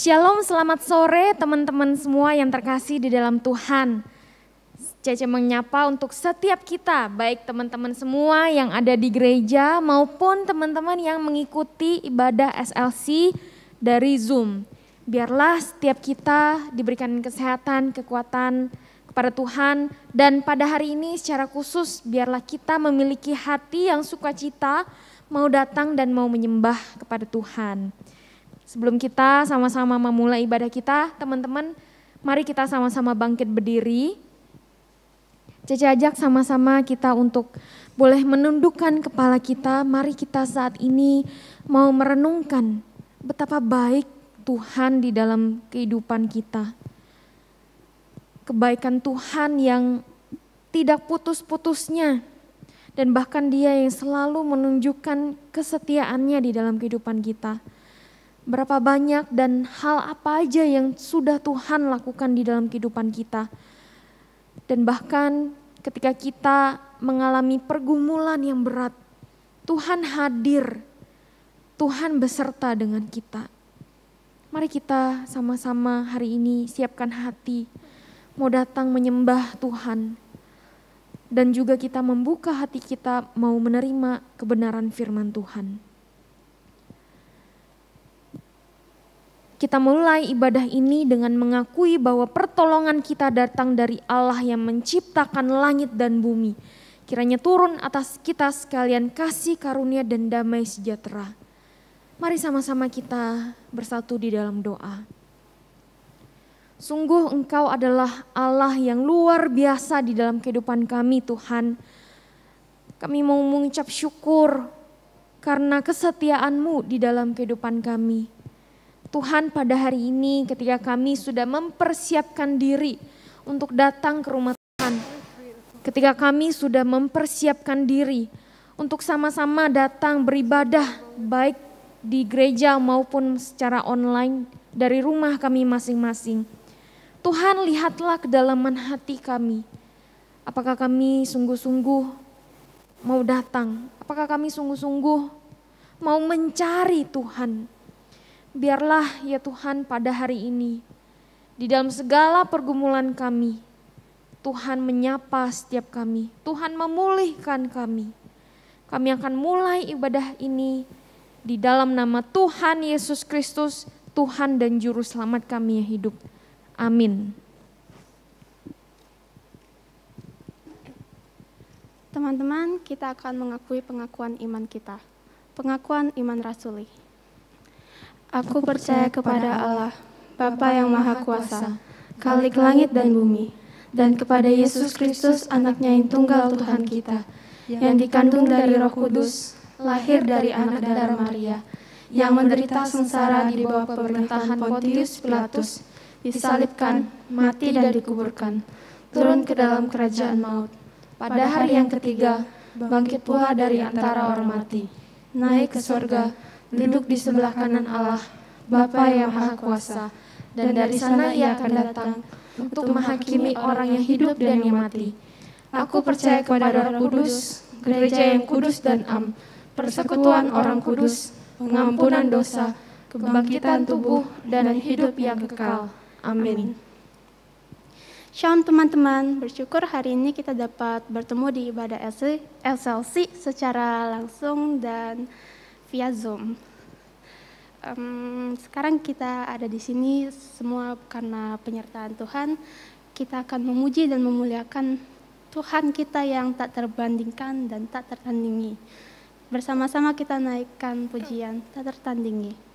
Shalom, selamat sore teman-teman semua yang terkasih di dalam Tuhan. Cece menyapa untuk setiap kita, baik teman-teman semua yang ada di gereja maupun teman-teman yang mengikuti ibadah SLC dari Zoom. Biarlah setiap kita diberikan kesehatan, kekuatan kepada Tuhan, dan pada hari ini secara khusus biarlah kita memiliki hati yang sukacita, mau datang dan mau menyembah kepada Tuhan. Sebelum kita sama-sama memulai ibadah kita, teman-teman, mari kita sama-sama bangkit berdiri. Cece ajak sama-sama kita untuk boleh menundukkan kepala kita. Mari kita saat ini mau merenungkan betapa baik Tuhan di dalam kehidupan kita. Kebaikan Tuhan yang tidak putus-putusnya dan bahkan Dia yang selalu menunjukkan kesetiaannya di dalam kehidupan kita. Berapa banyak dan hal apa aja yang sudah Tuhan lakukan di dalam kehidupan kita. Dan bahkan ketika kita mengalami pergumulan yang berat, Tuhan hadir, Tuhan beserta dengan kita. Mari kita sama-sama hari ini siapkan hati, mau datang menyembah Tuhan. Dan juga kita membuka hati kita mau menerima kebenaran firman Tuhan. Kita mulai ibadah ini dengan mengakui bahwa pertolongan kita datang dari Allah yang menciptakan langit dan bumi. Kiranya turun atas kita sekalian kasih karunia dan damai sejahtera. Mari sama-sama kita bersatu di dalam doa. Sungguh Engkau adalah Allah yang luar biasa di dalam kehidupan kami Tuhan. Kami mau mengucap syukur karena kesetiaan-Mu di dalam kehidupan kami. Tuhan, pada hari ini ketika kami sudah mempersiapkan diri untuk datang ke rumah Tuhan, ketika kami sudah mempersiapkan diri untuk sama-sama datang beribadah baik di gereja maupun secara online dari rumah kami masing-masing. Tuhan, lihatlah kedalaman hati kami. Apakah kami sungguh-sungguh mau datang? Apakah kami sungguh-sungguh mau mencari Tuhan? Biarlah ya Tuhan pada hari ini, di dalam segala pergumulan kami, Tuhan menyapa setiap kami, Tuhan memulihkan kami. Kami akan mulai ibadah ini di dalam nama Tuhan Yesus Kristus, Tuhan dan Juru Selamat kami yang hidup. Amin. Teman-teman, kita akan mengakui pengakuan iman kita, pengakuan iman rasuli. Aku percaya kepada Allah, Bapa yang Maha Kuasa, Khalik langit dan bumi, dan kepada Yesus Kristus anaknya yang tunggal Tuhan kita, yang dikandung dari Roh Kudus, lahir dari anak darah Maria, yang menderita sengsara di bawah pemerintahan Pontius Pilatus, disalibkan, mati dan dikuburkan, turun ke dalam kerajaan maut. Pada hari yang ketiga, bangkit pula dari antara orang mati, naik ke surga, duduk di sebelah kanan Allah, Bapa yang Maha Kuasa, dan dari sana Ia akan datang untuk menghakimi orang yang hidup dan yang mati. Aku percaya kepada Roh Kudus, gereja yang kudus dan am, persekutuan orang kudus, pengampunan dosa, kebangkitan tubuh, dan hidup yang kekal. Amin. Shalom teman-teman, bersyukur hari ini kita dapat bertemu di ibadah SLC secara langsung dan via Zoom. Sekarang kita ada di sini semua karena penyertaan Tuhan. Kita akan memuji dan memuliakan Tuhan kita yang tak terbandingkan dan tak tertandingi. Bersama-sama kita naikkan pujian tak tertandingi.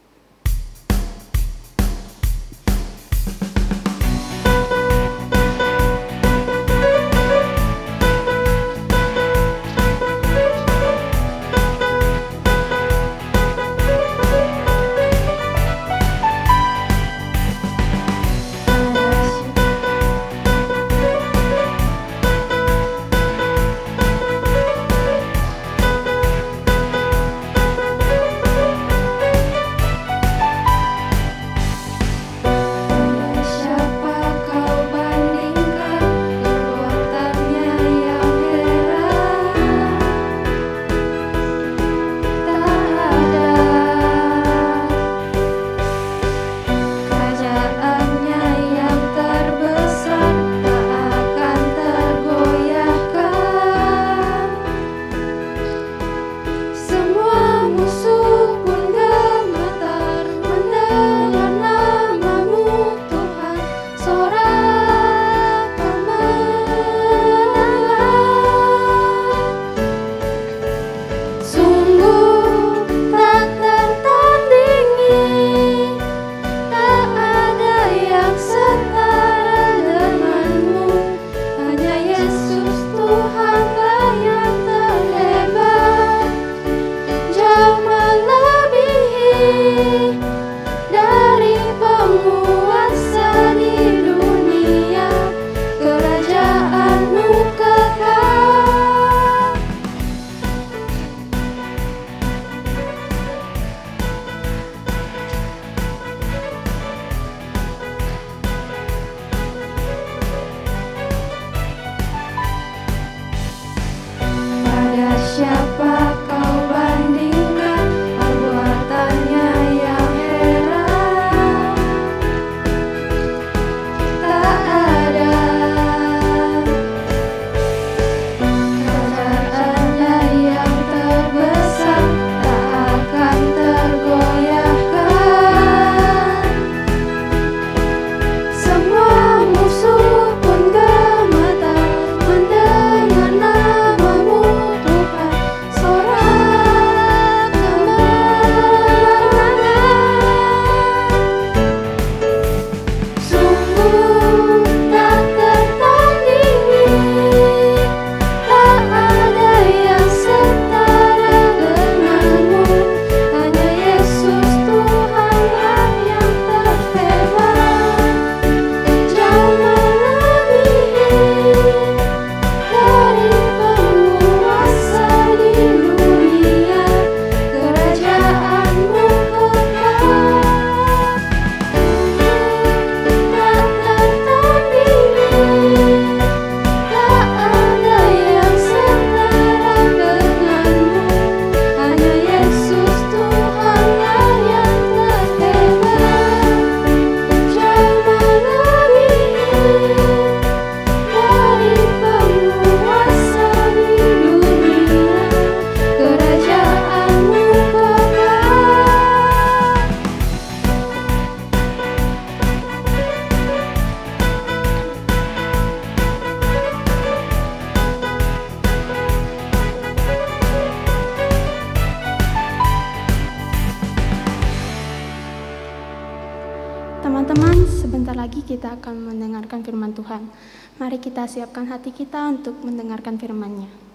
sebentar lagi kita akan mendengarkan firman Tuhan. Mari kita siapkan hati kita untuk mendengarkan firman-Nya.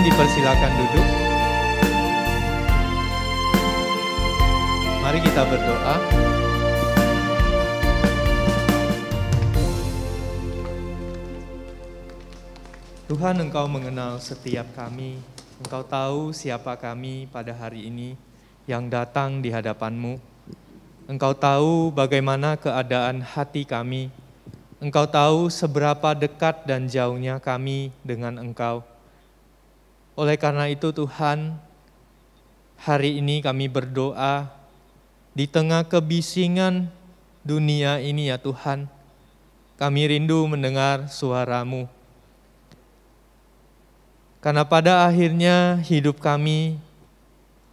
dipersilakan duduk. Mari kita berdoa. Tuhan, Engkau mengenal setiap kami. Engkau tahu siapa kami pada hari ini yang datang di hadapan-Mu. Engkau tahu bagaimana keadaan hati kami. Engkau tahu seberapa dekat dan jauhnya kami dengan Engkau. Oleh karena itu Tuhan, hari ini kami berdoa di tengah kebisingan dunia ini ya Tuhan. Kami rindu mendengar suara-Mu. Karena pada akhirnya hidup kami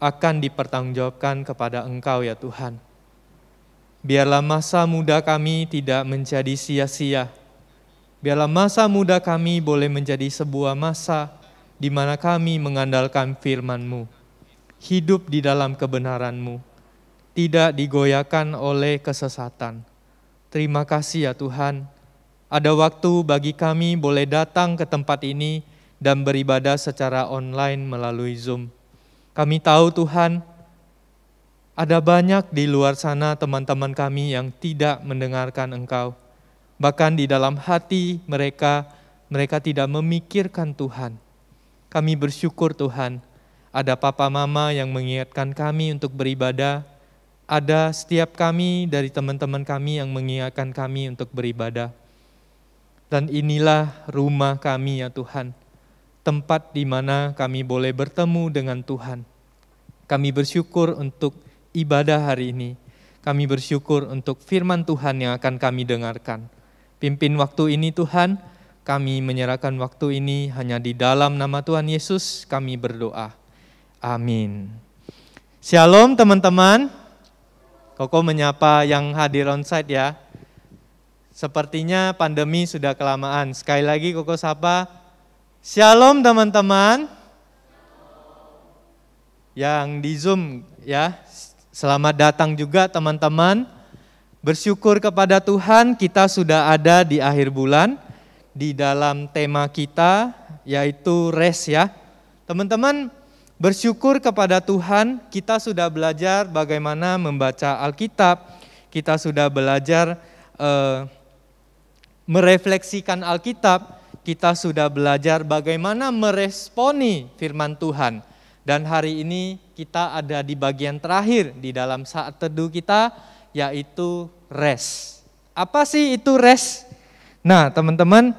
akan dipertanggungjawabkan kepada Engkau ya Tuhan. Biarlah masa muda kami tidak menjadi sia-sia. Biarlah masa muda kami boleh menjadi sebuah masa di mana kami mengandalkan firman-Mu. Hidup di dalam kebenaran-Mu. Tidak digoyahkan oleh kesesatan. Terima kasih ya Tuhan. Ada waktu bagi kami boleh datang ke tempat ini dan beribadah secara online melalui Zoom. Kami tahu Tuhan, ada banyak di luar sana teman-teman kami yang tidak mendengarkan Engkau. Bahkan di dalam hati mereka tidak memikirkan Tuhan. Kami bersyukur Tuhan, ada papa mama yang mengingatkan kami untuk beribadah. Ada setiap kami dari teman-teman kami yang mengingatkan kami untuk beribadah. Dan inilah rumah kami ya Tuhan. Tempat di mana kami boleh bertemu dengan Tuhan. Kami bersyukur untuk ibadah hari ini. Kami bersyukur untuk firman Tuhan yang akan kami dengarkan. Pimpin waktu ini Tuhan, kami menyerahkan waktu ini hanya di dalam nama Tuhan Yesus kami berdoa. Amin. Shalom teman-teman. Koko menyapa yang hadir onsite ya. Sepertinya pandemi sudah kelamaan. Sekali lagi Koko sapa. Shalom teman-teman. Yang di Zoom ya, selamat datang juga teman-teman. Bersyukur kepada Tuhan kita sudah ada di akhir bulan di dalam tema kita yaitu rest ya. Teman-teman bersyukur kepada Tuhan kita sudah belajar bagaimana membaca Alkitab. Kita sudah belajar merefleksikan Alkitab. Kita sudah belajar bagaimana meresponi firman Tuhan. Dan hari ini kita ada di bagian terakhir di dalam saat teduh kita, yaitu rest. Apa sih itu rest? Nah teman-teman,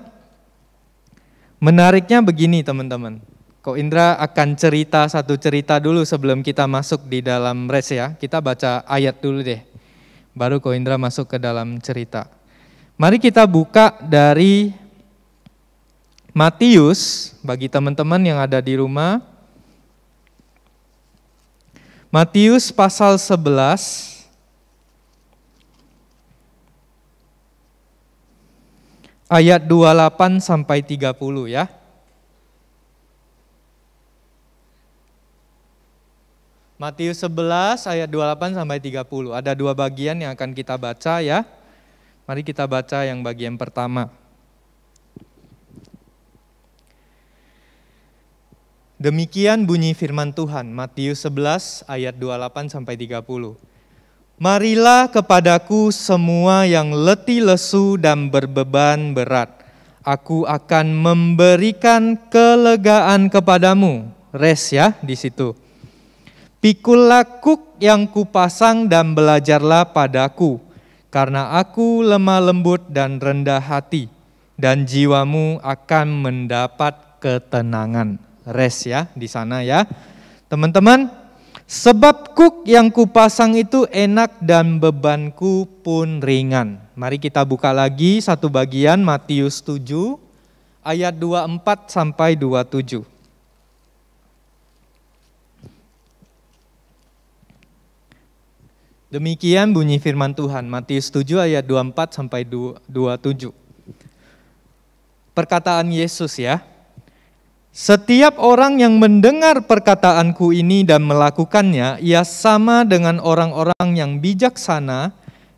menariknya begini teman-teman. Ko Indra akan cerita satu cerita dulu sebelum kita masuk di dalam rest ya. Kita baca ayat dulu deh, baru Ko Indra masuk ke dalam cerita. Mari kita buka dari Matius, bagi teman-teman yang ada di rumah. Matius pasal 11 ayat 28 sampai 30 ya. Matius 11 ayat 28 sampai 30. Ada dua bagian yang akan kita baca ya. Mari kita baca yang bagian pertama. Demikian bunyi firman Tuhan, Matius 11 ayat 28 sampai 30. Marilah kepadaku semua yang letih lesu dan berbeban berat. Aku akan memberikan kelegaan kepadamu. Rest ya di situ. Pikullah kuk yang kupasang dan belajarlah padaku. Karena aku lemah lembut dan rendah hati. Dan jiwamu akan mendapat ketenangan. Rest ya di sana ya. Teman-teman, sebab kuk yang kupasang itu enak dan bebanku pun ringan. Mari kita buka lagi satu bagian Matius 7 ayat 24 sampai 27. Demikian bunyi firman Tuhan, Matius 7 ayat 24 sampai 27. Perkataan Yesus ya. Setiap orang yang mendengar perkataanku ini dan melakukannya, ia sama dengan orang-orang yang bijaksana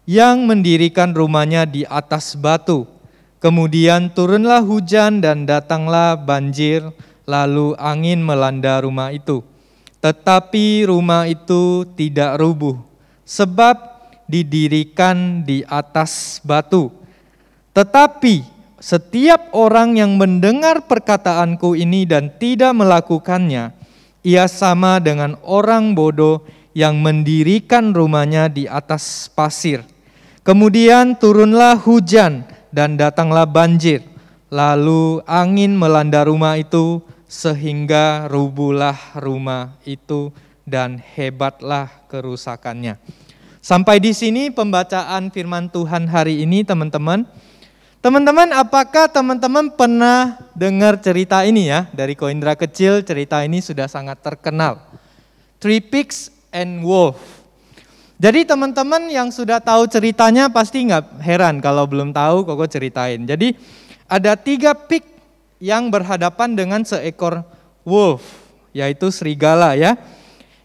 yang mendirikan rumahnya di atas batu. Kemudian turunlah hujan dan datanglah banjir, lalu angin melanda rumah itu. Tetapi rumah itu tidak rubuh, sebab didirikan di atas batu. Tetapi setiap orang yang mendengar perkataanku ini dan tidak melakukannya, ia sama dengan orang bodoh yang mendirikan rumahnya di atas pasir. Kemudian turunlah hujan dan datanglah banjir, lalu angin melanda rumah itu sehingga rubuhlah rumah itu dan hebatlah kerusakannya. Sampai di sini pembacaan firman Tuhan hari ini, teman-teman. Teman-teman, apakah teman-teman pernah dengar cerita ini ya? Dari Koindra kecil cerita ini sudah sangat terkenal. Three Pigs and Wolf. Jadi teman-teman yang sudah tahu ceritanya pasti nggak heran kalau belum tahu Koko ceritain. Jadi ada 3 pig yang berhadapan dengan seekor wolf, yaitu serigala ya.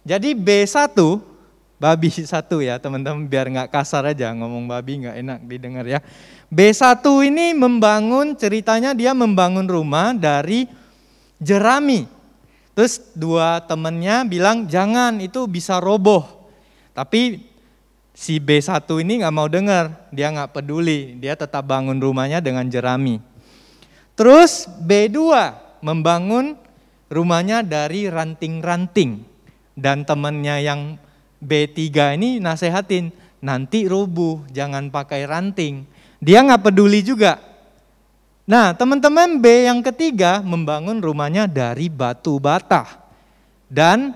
Jadi B1, babi 1 ya teman-teman, biar nggak kasar aja ngomong babi, nggak enak didengar ya. B1 ini ceritanya dia membangun rumah dari jerami. Terus 2 temannya bilang jangan, itu bisa roboh. Tapi si B1 ini nggak mau dengar, dia nggak peduli, dia tetap bangun rumahnya dengan jerami. Terus B2 membangun rumahnya dari ranting-ranting. Dan temannya yang B3 ini nasehatin, nanti rubuh, jangan pakai ranting. Dia nggak peduli juga. Nah teman-teman, B yang ketiga membangun rumahnya dari batu bata. Dan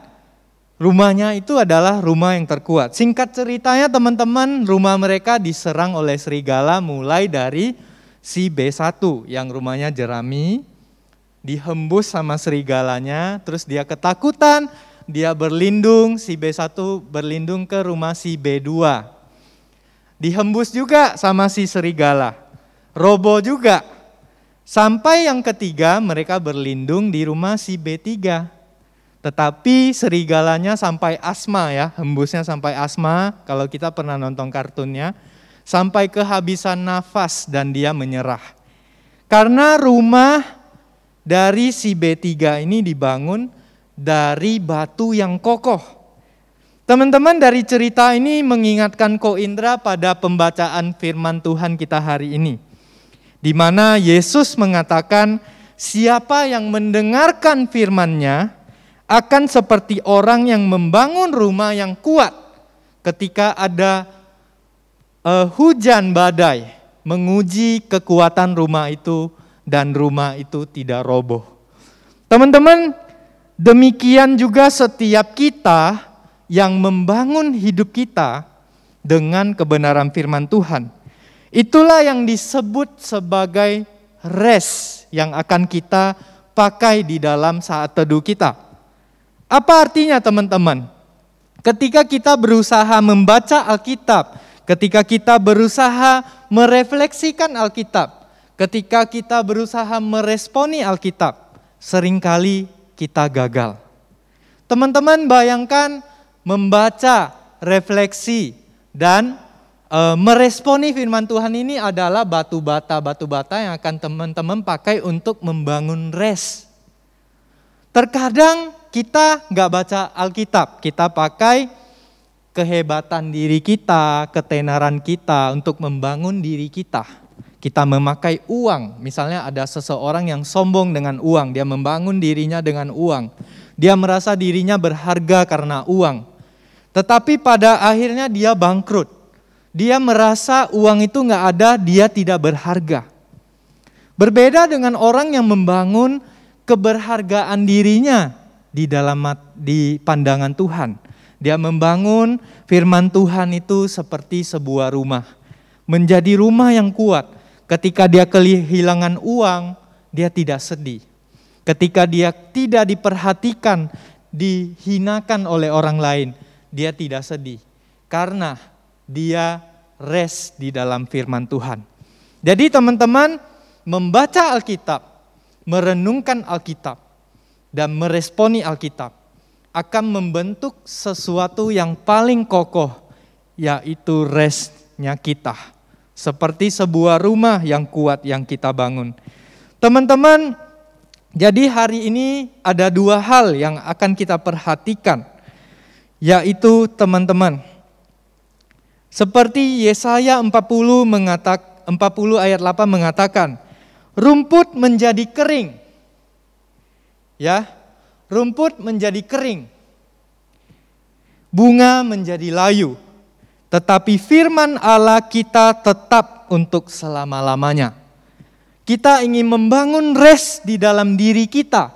rumahnya itu adalah rumah yang terkuat. Singkat ceritanya teman-teman, rumah mereka diserang oleh serigala mulai dari si B1 yang rumahnya jerami, dihembus sama serigalanya, terus dia ketakutan, dia berlindung, si B1 berlindung ke rumah si B2. Dihembus juga sama si serigala, roboh juga. Sampai yang ketiga mereka berlindung di rumah si B3. Tetapi serigalanya sampai asma ya, hembusnya sampai asma, kalau kita pernah nonton kartunnya, sampai kehabisan nafas dan dia menyerah. Karena rumah dari si B3 ini dibangun dari batu yang kokoh. Teman-teman, dari cerita ini mengingatkan Ko Indra pada pembacaan firman Tuhan kita hari ini. Di mana Yesus mengatakan, siapa yang mendengarkan firman-Nya akan seperti orang yang membangun rumah yang kuat ketika ada hujan badai menguji kekuatan rumah itu dan rumah itu tidak roboh. Teman-teman, demikian juga setiap kita yang membangun hidup kita dengan kebenaran firman Tuhan. Itulah yang disebut sebagai rest yang akan kita pakai di dalam saat teduh kita. Apa artinya teman-teman? Ketika kita berusaha membaca Alkitab, ketika kita berusaha merefleksikan Alkitab, ketika kita berusaha meresponi Alkitab, seringkali kita gagal. Teman-teman bayangkan membaca, refleksi, dan meresponi firman Tuhan ini adalah batu bata yang akan teman-teman pakai untuk membangun rest. Terkadang kita nggak baca Alkitab, kita pakai kehebatan diri kita, ketenaran kita untuk membangun diri kita. Kita memakai uang, misalnya ada seseorang yang sombong dengan uang, dia membangun dirinya dengan uang. Dia merasa dirinya berharga karena uang. Tetapi pada akhirnya dia bangkrut. Dia merasa uang itu nggak ada, dia tidak berharga. Berbeda dengan orang yang membangun keberhargaan dirinya di pandangan Tuhan. Dia membangun firman Tuhan itu seperti sebuah rumah. Menjadi rumah yang kuat. Ketika dia kehilangan uang, dia tidak sedih. Ketika dia tidak diperhatikan, dihinakan oleh orang lain, dia tidak sedih. Karena dia rest di dalam firman Tuhan. Jadi teman-teman, membaca Alkitab, merenungkan Alkitab, dan meresponi Alkitab akan membentuk sesuatu yang paling kokoh, yaitu restnya kita. Seperti sebuah rumah yang kuat yang kita bangun. Teman-teman, Jadi hari ini ada dua hal yang akan kita perhatikan, yaitu teman-teman, seperti Yesaya 40 ayat 8 mengatakan, rumput menjadi kering. Ya, rumput menjadi kering. Bunga menjadi layu. Tetapi firman Allah kita tetap untuk selama-lamanya. Kita ingin membangun rest di dalam diri kita,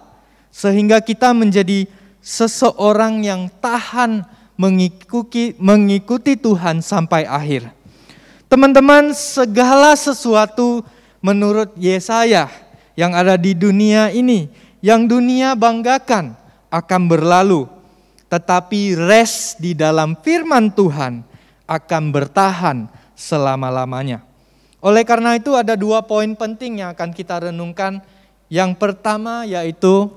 sehingga kita menjadi seseorang yang tahan mengikuti Tuhan sampai akhir. Teman-teman, segala sesuatu menurut Yesaya yang ada di dunia ini, yang dunia banggakan, akan berlalu. Tetapi rest di dalam firman Tuhan akan bertahan selama-lamanya. Oleh karena itu ada dua poin penting yang akan kita renungkan. Yang pertama yaitu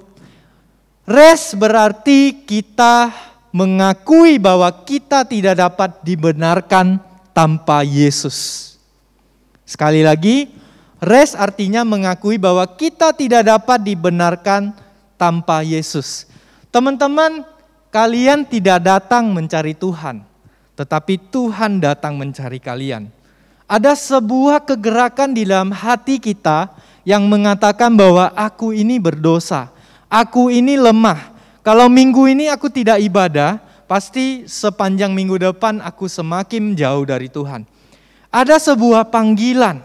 rest berarti kita mengakui bahwa kita tidak dapat dibenarkan tanpa Yesus. Sekali lagi, rest artinya mengakui bahwa kita tidak dapat dibenarkan tanpa Yesus. Teman-teman, kalian tidak datang mencari Tuhan, tetapi Tuhan datang mencari kalian. Ada sebuah kegerakan di dalam hati kita yang mengatakan bahwa aku ini berdosa, aku ini lemah. Kalau minggu ini aku tidak ibadah, pasti sepanjang minggu depan aku semakin jauh dari Tuhan. Ada sebuah panggilan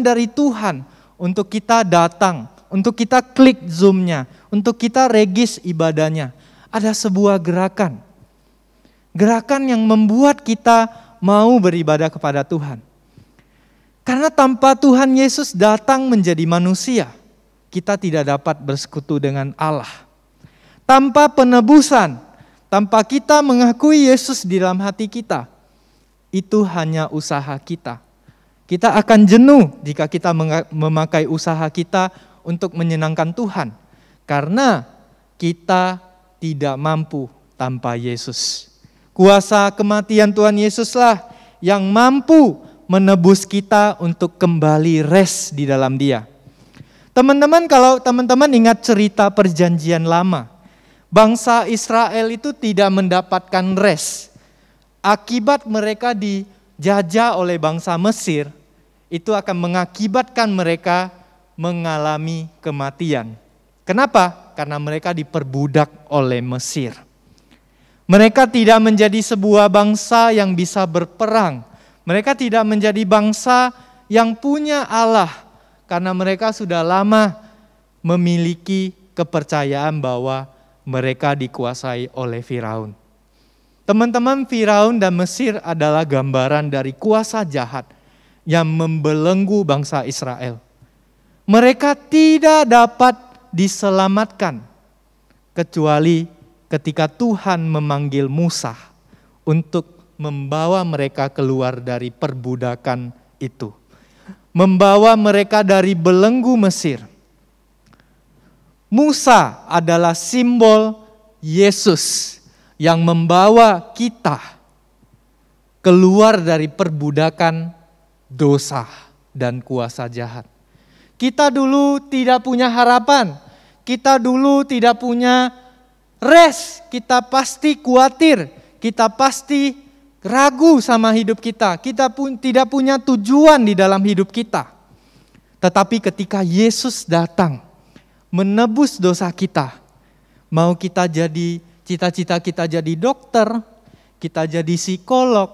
dari Tuhan untuk kita datang, untuk kita klik Zoom-nya, untuk kita regis ibadahnya. Ada sebuah gerakan yang membuat kita mau beribadah kepada Tuhan. Karena tanpa Tuhan Yesus datang menjadi manusia, kita tidak dapat bersekutu dengan Allah. Tanpa penebusan, tanpa kita mengakui Yesus di dalam hati kita, itu hanya usaha kita. Kita akan jenuh jika kita memakai usaha kita untuk menyenangkan Tuhan. Karena kita tidak mampu tanpa Yesus. Kuasa kematian Tuhan Yesuslah yang mampu menebus kita untuk kembali rest di dalam Dia. Teman-teman, kalau teman-teman ingat cerita perjanjian lama, bangsa Israel itu tidak mendapatkan rest. Akibat mereka dijajah oleh bangsa Mesir, itu akan mengakibatkan mereka mengalami kematian. Kenapa? Karena mereka diperbudak oleh Mesir. Mereka tidak menjadi sebuah bangsa yang bisa berperang. Mereka tidak menjadi bangsa yang punya Allah. Karena mereka sudah lama memiliki kepercayaan bahwa mereka dikuasai oleh Firaun. Teman-teman, Firaun dan Mesir adalah gambaran dari kuasa jahat yang membelenggu bangsa Israel. Mereka tidak dapat diselamatkan kecuali ketika Tuhan memanggil Musa untuk membawa mereka keluar dari perbudakan itu. Membawa mereka dari belenggu Mesir. Musa adalah simbol Yesus yang membawa kita keluar dari perbudakan dosa dan kuasa jahat. Kita dulu tidak punya harapan, kita dulu tidak punya rest, kita pasti khawatir, kita pasti ragu sama hidup kita pun tidak punya tujuan di dalam hidup kita. Tetapi ketika Yesus datang menebus dosa kita, mau kita jadi cita-cita kita jadi dokter, kita jadi psikolog,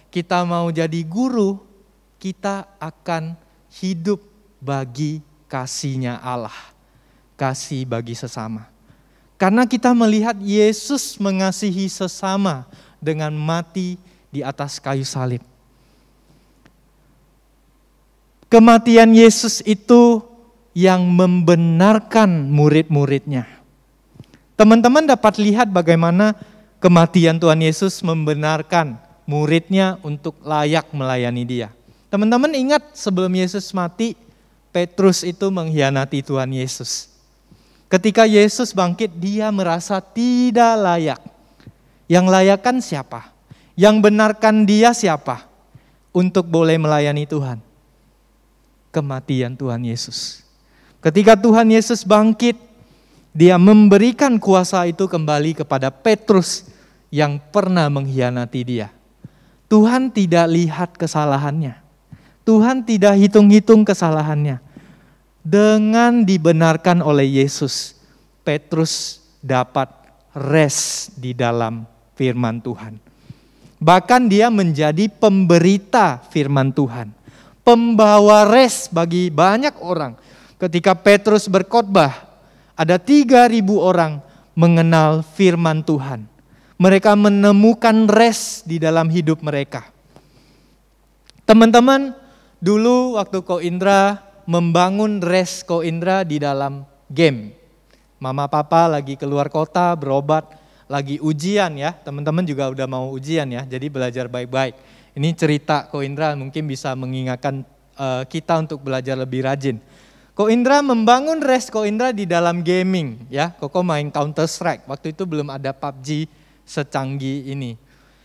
kita mau jadi guru, kita akan hidup bagi kasih-Nya Allah, kasih bagi sesama. Karena kita melihat Yesus mengasihi sesama dengan mati di atas kayu salib. Kematian Yesus itu yang membenarkan murid-muridnya. Teman-teman dapat lihat bagaimana kematian Tuhan Yesus membenarkan muridnya untuk layak melayani Dia. Teman-teman ingat sebelum Yesus mati, Petrus itu mengkhianati Tuhan Yesus. Ketika Yesus bangkit, dia merasa tidak layak. Yang layak kan siapa? Yang benarkan dia siapa? Untuk boleh melayani Tuhan. Kematian Tuhan Yesus. Ketika Tuhan Yesus bangkit, dia memberikan kuasa itu kembali kepada Petrus yang pernah mengkhianati dia. Tuhan tidak lihat kesalahannya. Tuhan tidak hitung-hitung kesalahannya. Dengan dibenarkan oleh Yesus, Petrus dapat rest di dalam firman Tuhan. Bahkan dia menjadi pemberita firman Tuhan. Pembawa rest bagi banyak orang. Ketika Petrus berkhotbah, ada 3.000 orang mengenal firman Tuhan. Mereka menemukan rest di dalam hidup mereka. Teman-teman, dulu waktu Ko Indra membangun rest Ko Indra di dalam game. Mama papa lagi keluar kota berobat, lagi ujian ya. Teman-teman juga udah mau ujian ya, jadi belajar baik-baik. Ini cerita Ko Indra mungkin bisa mengingatkan kita untuk belajar lebih rajin. Ko Indra membangun rest Ko Indra di dalam gaming ya. Koko main Counter Strike, waktu itu belum ada PUBG secanggih ini.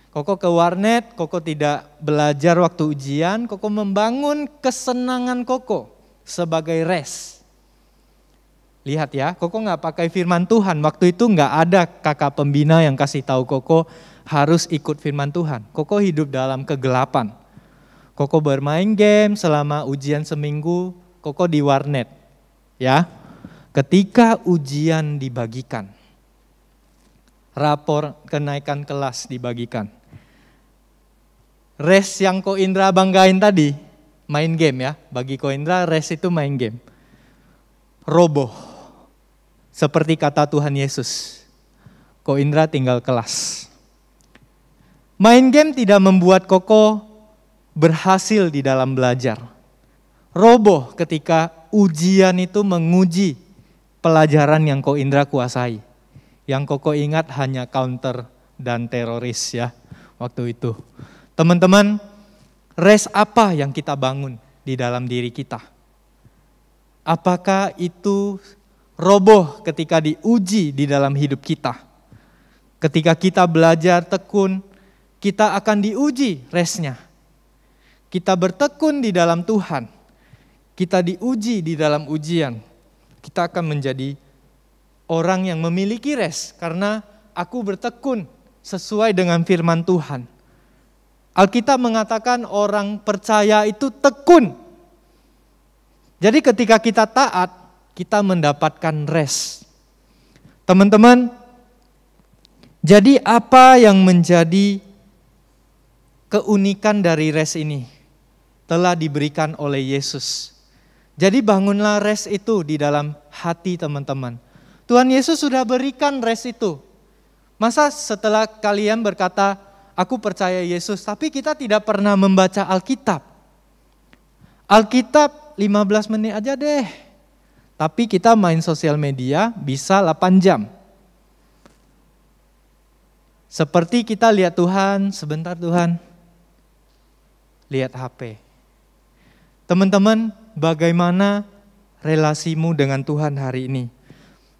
Koko ke warnet, Koko tidak belajar waktu ujian, Koko membangun kesenangan Koko sebagai rest. Lihat ya, Koko nggak pakai firman Tuhan, waktu itu nggak ada kakak pembina yang kasih tahu Koko harus ikut firman Tuhan. Koko hidup dalam kegelapan. Koko bermain game selama ujian seminggu, Koko di warnet. Ya, ketika ujian dibagikan, rapor kenaikan kelas dibagikan. Rest yang Ko Indra banggain tadi, main game ya. Bagi Ko Indra rest itu main game. Roboh. Seperti kata Tuhan Yesus. Ko Indra tinggal kelas. Main game tidak membuat Koko berhasil di dalam belajar. Roboh ketika ujian itu menguji pelajaran yang Ko Indra kuasai. Yang Koko ingat hanya counter dan teroris ya waktu itu. Teman-teman, rest apa yang kita bangun di dalam diri kita? Apakah itu roboh ketika diuji di dalam hidup kita? Ketika kita belajar tekun, kita akan diuji restnya. Kita bertekun di dalam Tuhan, kita diuji di dalam ujian. Kita akan menjadi orang yang memiliki rest karena aku bertekun sesuai dengan firman Tuhan. Alkitab mengatakan orang percaya itu tekun. Jadi ketika kita taat, kita mendapatkan rest. Teman-teman, jadi apa yang menjadi keunikan dari rest ini? Telah diberikan oleh Yesus. Jadi bangunlah rest itu di dalam hati teman-teman. Tuhan Yesus sudah berikan rest itu. Masa setelah kalian berkata, aku percaya Yesus, tapi kita tidak pernah membaca Alkitab. Alkitab 15 menit aja deh. Tapi kita main sosial media bisa 8 jam. Seperti kita lihat Tuhan, sebentar Tuhan. Lihat HP. Teman-teman, bagaimana relasimu dengan Tuhan hari ini?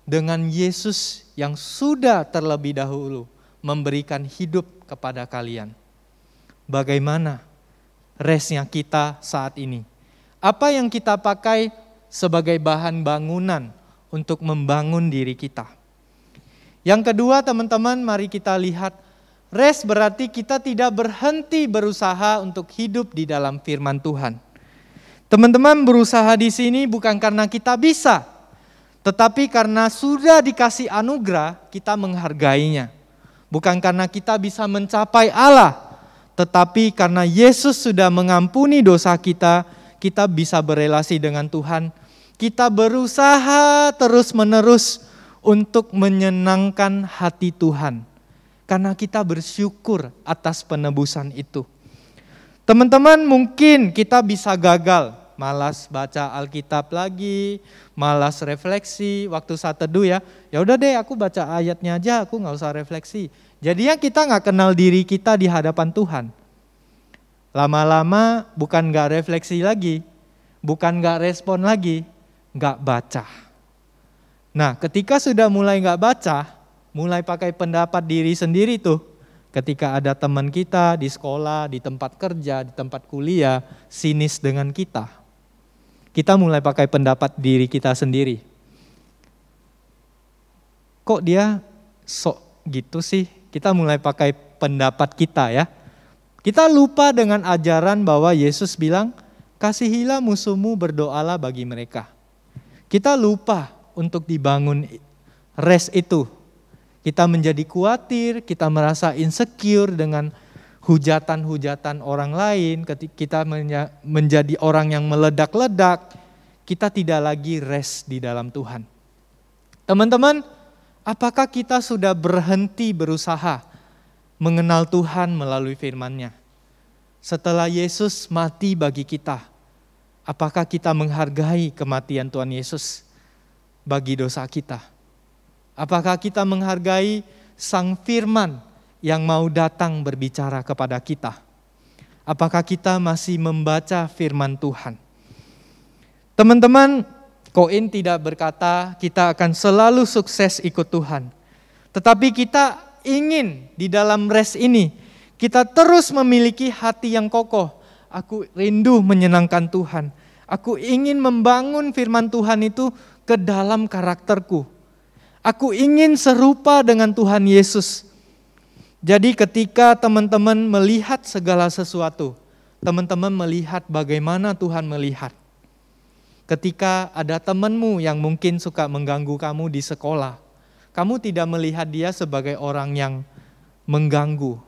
Dengan Yesus yang sudah terlebih dahulu memberikan hidup kepada kalian. Bagaimana restnya kita saat ini? Apa yang kita pakai sebagai bahan bangunan untuk membangun diri kita? Yang kedua teman-teman, mari kita lihat rest berarti kita tidak berhenti berusaha untuk hidup di dalam firman Tuhan. Teman-teman, berusaha di sini bukan karena kita bisa, tetapi karena sudah dikasih anugerah, kita menghargainya. Bukan karena kita bisa mencapai Allah, tetapi karena Yesus sudah mengampuni dosa kita, kita bisa berelasi dengan Tuhan. Kita berusaha terus-menerus untuk menyenangkan hati Tuhan. Karena kita bersyukur atas penebusan itu. Teman-teman, mungkin kita bisa gagal, malas baca Alkitab lagi, malas refleksi waktu saat teduh ya. Ya udah deh, aku baca ayatnya aja, aku nggak usah refleksi. Jadinya kita nggak kenal diri kita di hadapan Tuhan. Lama-lama bukan nggak refleksi lagi, bukan nggak respon lagi, nggak baca. Nah, ketika sudah mulai nggak baca, mulai pakai pendapat diri sendiri tuh. Ketika ada teman kita di sekolah, di tempat kerja, di tempat kuliah, sinis dengan kita. kita mulai pakai pendapat diri kita sendiri. Kok dia sok gitu sih? Kita mulai pakai pendapat kita ya. Kita lupa dengan ajaran bahwa Yesus bilang, kasihilah musuhmu, berdoalah bagi mereka. Kita lupa untuk dibangun rest itu. Kita menjadi khawatir, kita merasa insecure dengan hujatan-hujatan orang lain, ketika kita menjadi orang yang meledak-ledak, kita tidak lagi rest di dalam Tuhan. Teman-teman, apakah kita sudah berhenti berusaha mengenal Tuhan melalui firman-Nya? Setelah Yesus mati bagi kita, apakah kita menghargai kematian Tuhan Yesus bagi dosa kita? Apakah kita menghargai Sang Firman yang mau datang berbicara kepada kita? Apakah kita masih membaca firman Tuhan? Teman-teman, Koin tidak berkata kita akan selalu sukses ikut Tuhan. Tetapi kita ingin di dalam rest ini, kita terus memiliki hati yang kokoh. Aku rindu menyenangkan Tuhan. Aku ingin membangun firman Tuhan itu ke dalam karakterku. Aku ingin serupa dengan Tuhan Yesus. Jadi ketika teman-teman melihat segala sesuatu, teman-teman melihat bagaimana Tuhan melihat. Ketika ada temanmu yang mungkin suka mengganggu kamu di sekolah, kamu tidak melihat dia sebagai orang yang mengganggu.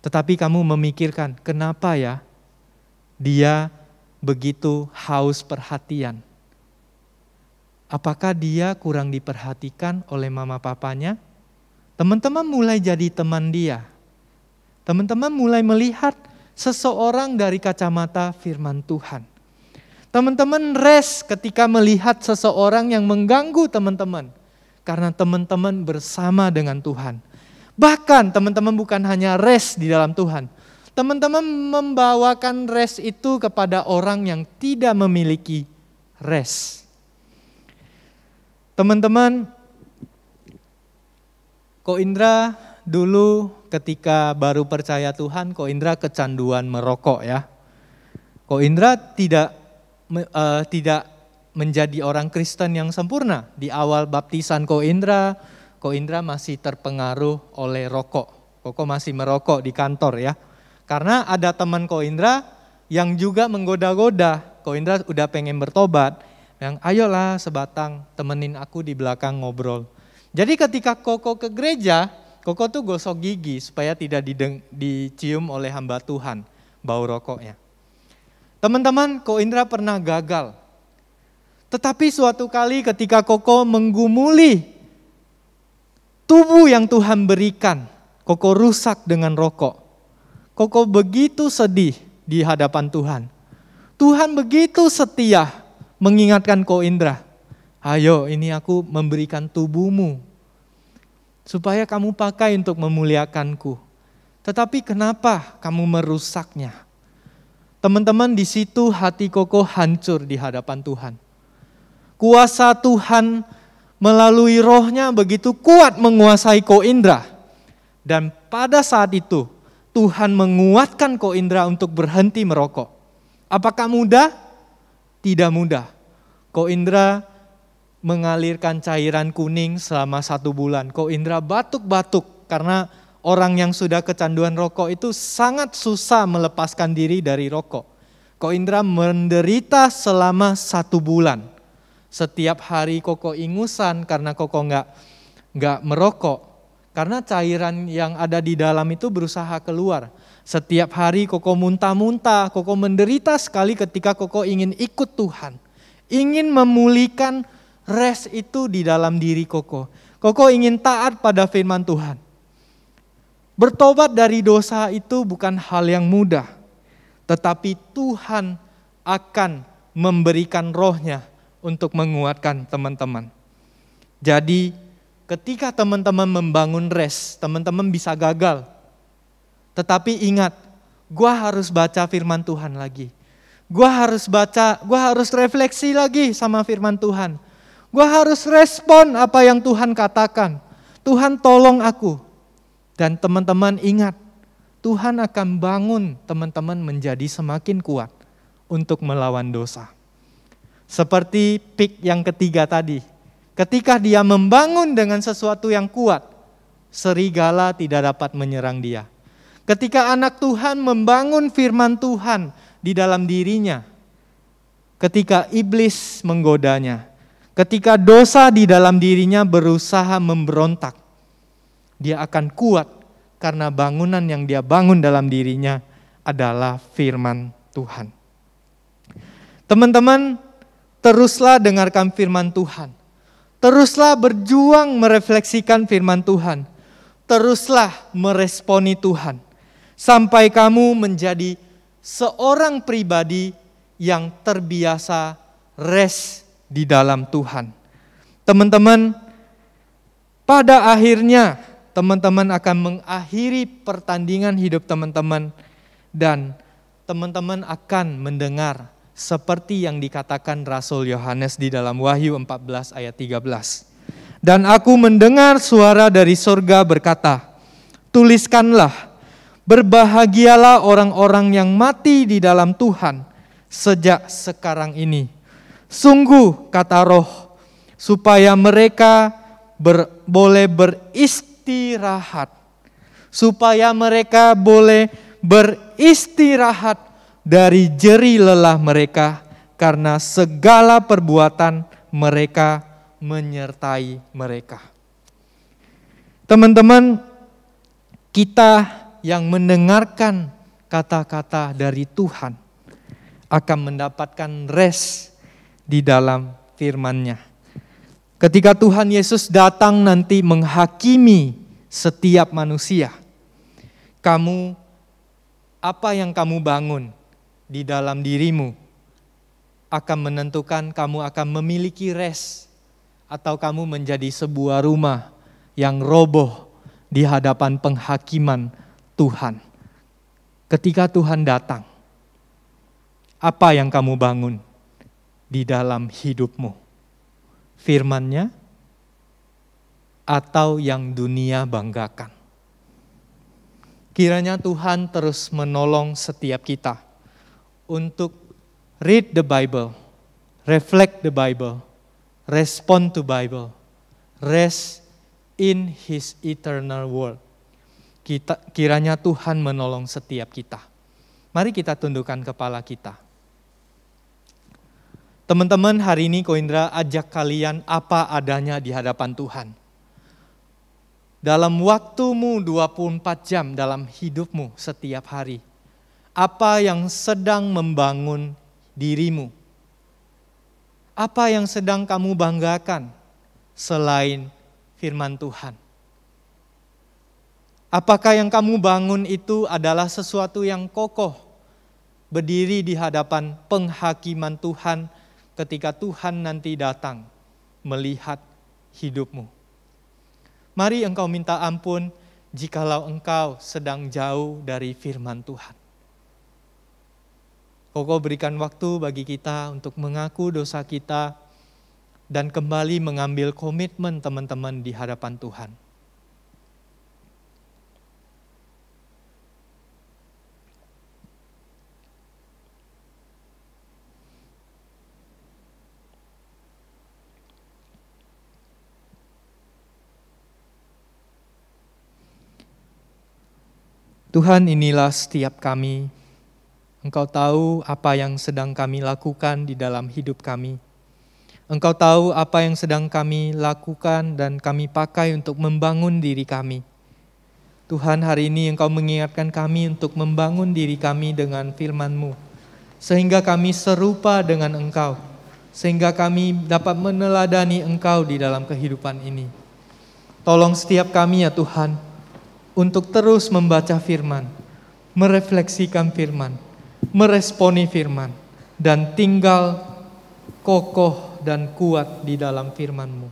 Tetapi kamu memikirkan, kenapa ya dia begitu haus perhatian? Apakah dia kurang diperhatikan oleh mama papanya? Teman-teman mulai jadi teman dia. Teman-teman mulai melihat seseorang dari kacamata firman Tuhan. Teman-teman rest ketika melihat seseorang yang mengganggu teman-teman. Karena teman-teman bersama dengan Tuhan. Bahkan teman-teman bukan hanya rest di dalam Tuhan. Teman-teman membawakan rest itu kepada orang yang tidak memiliki rest. Teman-teman, Ko Indra dulu ketika baru percaya Tuhan, Ko Indra kecanduan merokok ya. Ko Indra tidak menjadi orang Kristen yang sempurna. Di awal baptisan Ko Indra masih terpengaruh oleh rokok. Koko masih merokok di kantor ya. Karena ada teman Ko Indra yang juga menggoda-goda. Ko Indra udah pengen bertobat. Yang ayolah sebatang temenin aku di belakang ngobrol. Jadi ketika Koko ke gereja, Koko tuh gosok gigi supaya tidak dicium oleh hamba Tuhan bau rokoknya. Teman-teman, Ko Indra pernah gagal. Tetapi suatu kali ketika Koko menggumuli tubuh yang Tuhan berikan, Koko rusak dengan rokok. Koko begitu sedih di hadapan Tuhan. Tuhan begitu setia mengingatkan Ko Indra. Ayo, ini aku memberikan tubuhmu supaya kamu pakai untuk memuliakanku. Tetapi kenapa kamu merusaknya? Teman-teman, di situ hati Koko hancur di hadapan Tuhan. Kuasa Tuhan melalui rohnya begitu kuat menguasai Ko Indra. Dan pada saat itu Tuhan menguatkan Ko Indra untuk berhenti merokok. Apakah mudah? Tidak mudah. Ko Indra mengalirkan cairan kuning selama 1 bulan. Ko Indra batuk-batuk karena orang yang sudah kecanduan rokok itu sangat susah melepaskan diri dari rokok. Ko Indra menderita selama 1 bulan. Setiap hari Koko ingusan karena Koko nggak merokok. Karena cairan yang ada di dalam itu berusaha keluar. Setiap hari Koko muntah-muntah, Koko menderita sekali ketika Koko ingin ikut Tuhan. Ingin memulihkan rest itu di dalam diri Koko. Koko ingin taat pada firman Tuhan. Bertobat dari dosa itu bukan hal yang mudah. Tetapi Tuhan akan memberikan rohnya untuk menguatkan teman-teman. Jadi ketika teman-teman membangun rest, teman-teman bisa gagal. Tetapi ingat, gua harus baca firman Tuhan lagi. Gua harus refleksi lagi sama firman Tuhan. Gua harus respon apa yang Tuhan katakan. Tuhan tolong aku. Dan teman-teman ingat, Tuhan akan bangun teman-teman menjadi semakin kuat untuk melawan dosa. Seperti pik yang ketiga tadi. Ketika dia membangun dengan sesuatu yang kuat, serigala tidak dapat menyerang dia. Ketika anak Tuhan membangun firman Tuhan di dalam dirinya, ketika iblis menggodanya, ketika dosa di dalam dirinya berusaha memberontak, dia akan kuat karena bangunan yang dia bangun dalam dirinya adalah firman Tuhan. Teman-teman, teruslah dengarkan firman Tuhan. Teruslah berjuang merefleksikan firman Tuhan. Teruslah meresponi Tuhan. Sampai kamu menjadi seorang pribadi yang terbiasa rest di dalam Tuhan. Teman-teman, pada akhirnya teman-teman akan mengakhiri pertandingan hidup teman-teman dan teman-teman akan mendengar seperti yang dikatakan Rasul Yohanes di dalam Wahyu 14 ayat 13. Dan aku mendengar suara dari sorga berkata, tuliskanlah, berbahagialah orang-orang yang mati di dalam Tuhan sejak sekarang ini. Sungguh, kata Roh, supaya mereka boleh beristirahat. Supaya mereka boleh beristirahat dari jerih lelah mereka, karena segala perbuatan mereka menyertai mereka. Teman-teman, kita yang mendengarkan kata-kata dari Tuhan akan mendapatkan rest di dalam firman-Nya. Ketika Tuhan Yesus datang nanti menghakimi setiap manusia, apa yang kamu bangun di dalam dirimu akan menentukan kamu akan memiliki rest atau kamu menjadi sebuah rumah yang roboh di hadapan penghakiman Tuhan. Ketika Tuhan datang, apa yang kamu bangun di dalam hidupmu? Firman-Nya atau yang dunia banggakan? Kiranya Tuhan terus menolong setiap kita untuk read the Bible, reflect the Bible, respond to Bible, rest in His eternal word. Kiranya Tuhan menolong setiap kita. Mari kita tundukkan kepala kita. Teman-teman, hari ini Ko Indra ajak kalian apa adanya di hadapan Tuhan. Dalam waktumu 24 jam dalam hidupmu setiap hari, apa yang sedang membangun dirimu? Apa yang sedang kamu banggakan selain firman Tuhan? Apakah yang kamu bangun itu adalah sesuatu yang kokoh, berdiri di hadapan penghakiman Tuhan ketika Tuhan nanti datang melihat hidupmu? Mari engkau minta ampun jikalau engkau sedang jauh dari firman Tuhan. Koko berikan waktu bagi kita untuk mengaku dosa kita dan kembali mengambil komitmen teman-teman di hadapan Tuhan. Tuhan, inilah setiap kami. Engkau tahu apa yang sedang kami lakukan di dalam hidup kami. Engkau tahu apa yang sedang kami lakukan dan kami pakai untuk membangun diri kami. Tuhan, hari ini Engkau mengingatkan kami untuk membangun diri kami dengan firman-Mu, sehingga kami serupa dengan Engkau, sehingga kami dapat meneladani Engkau di dalam kehidupan ini. Tolong setiap kami ya Tuhan, untuk terus membaca firman, merefleksikan firman, meresponi firman, dan tinggal kokoh dan kuat di dalam firman-Mu.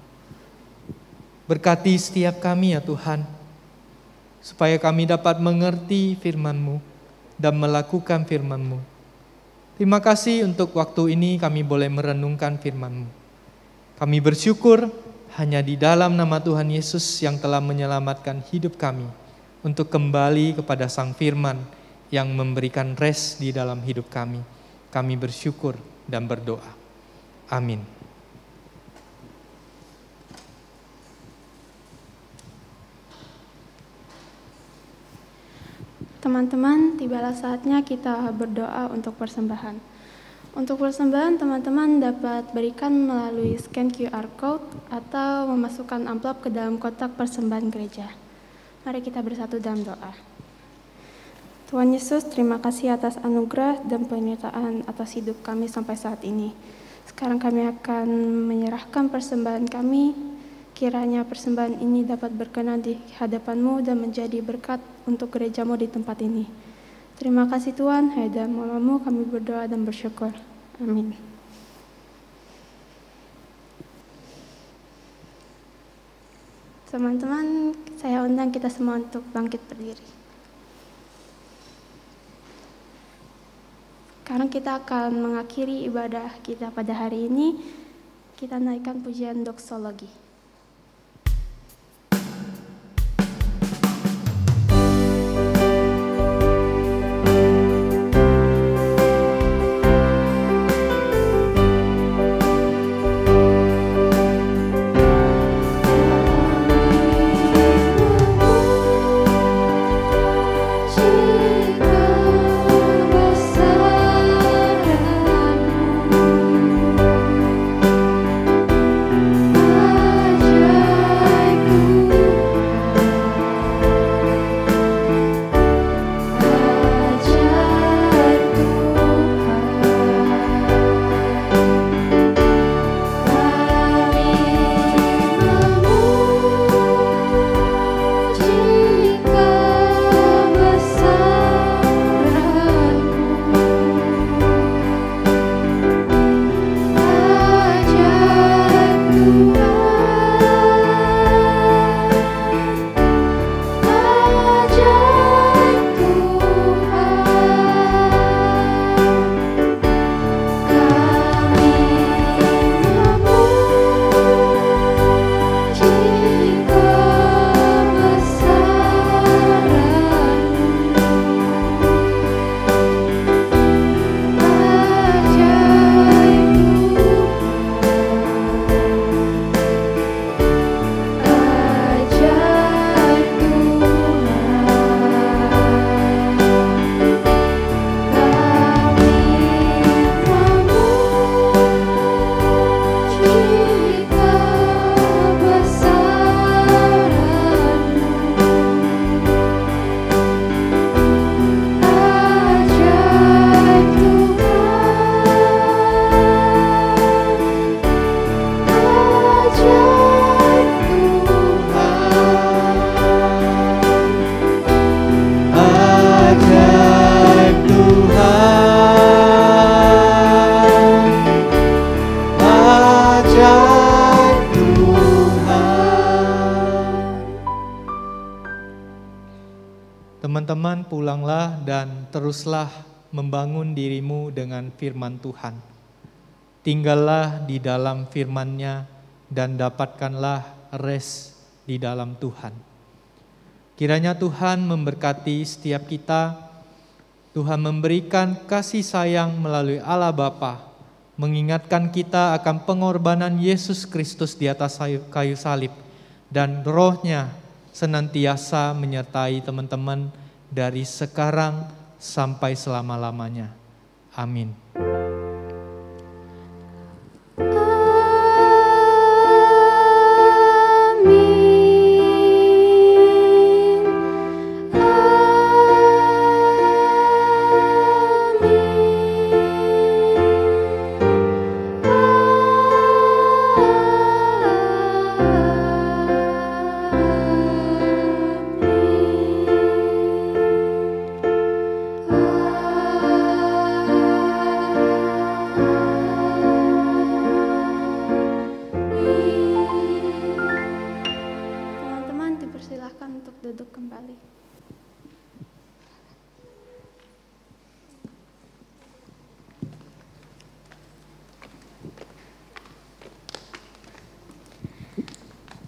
Berkati setiap kami ya Tuhan, supaya kami dapat mengerti firman-Mu dan melakukan firman-Mu. Terima kasih untuk waktu ini kami boleh merenungkan firman-Mu. Kami bersyukur hanya di dalam nama Tuhan Yesus yang telah menyelamatkan hidup kami, untuk kembali kepada Sang Firman yang memberikan rest di dalam hidup kami. Kami bersyukur dan berdoa. Amin. Teman-teman, tibalah saatnya kita berdoa untuk persembahan. Untuk persembahan, teman-teman dapat berikan melalui scan QR Code atau memasukkan amplop ke dalam kotak persembahan gereja. Mari kita bersatu dalam doa. Tuhan Yesus, terima kasih atas anugerah dan penyertaan atas hidup kami sampai saat ini. Sekarang kami akan menyerahkan persembahan kami. Kiranya persembahan ini dapat berkenan di hadapan-Mu dan menjadi berkat untuk gereja-Mu di tempat ini. Terima kasih Tuhan, hanya dalam nama-Mu kami berdoa dan bersyukur. Amin. Teman-teman, saya undang kita semua untuk bangkit berdiri. Sekarang kita akan mengakhiri ibadah kita pada hari ini. Kita naikkan pujian doksologi. Teman-teman, pulanglah dan teruslah membangun dirimu dengan firman Tuhan. Tinggallah di dalam firman-Nya dan dapatkanlah rest di dalam Tuhan. Kiranya Tuhan memberkati setiap kita. Tuhan memberikan kasih sayang melalui Allah Bapa, mengingatkan kita akan pengorbanan Yesus Kristus di atas kayu salib, dan Roh-Nya senantiasa menyertai teman-teman dari sekarang sampai selama-lamanya. Amin.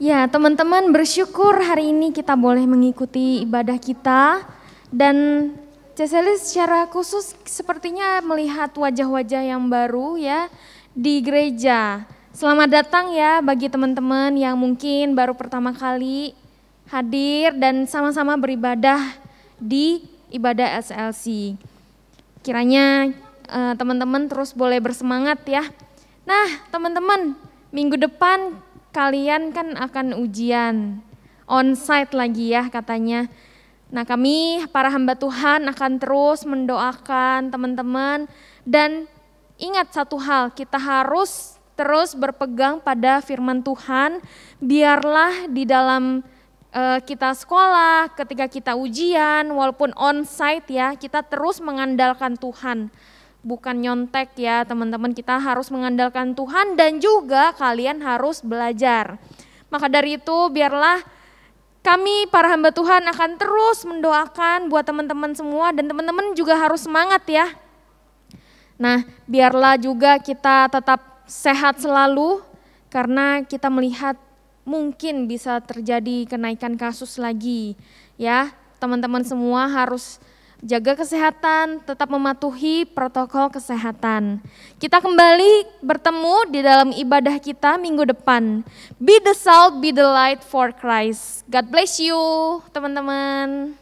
Ya, teman-teman, bersyukur hari ini kita boleh mengikuti ibadah kita, dan Cecily secara khusus sepertinya melihat wajah-wajah yang baru ya di gereja. Selamat datang ya bagi teman-teman yang mungkin baru pertama kali hadir dan sama-sama beribadah di ibadah SLC. Kiranya teman-teman terus boleh bersemangat ya. Nah teman-teman, minggu depan kalian kan akan ujian, onsite lagi ya katanya. Nah kami para hamba Tuhan akan terus mendoakan teman-teman dan ingat satu hal, kita harus terus berpegang pada firman Tuhan, biarlah di dalam kita sekolah, ketika kita ujian, walaupun onsite ya, kita terus mengandalkan Tuhan. Bukan nyontek ya teman-teman, kita harus mengandalkan Tuhan dan juga kalian harus belajar. Maka dari itu biarlah kami para hamba Tuhan akan terus mendoakan buat teman-teman semua dan teman-teman juga harus semangat ya. Nah biarlah juga kita tetap sehat selalu karena kita melihat mungkin bisa terjadi kenaikan kasus lagi ya. Teman-teman semua harus jaga kesehatan, tetap mematuhi protokol kesehatan. Kita kembali bertemu di dalam ibadah kita minggu depan. Be the salt, be the light for Christ. God bless you teman-teman.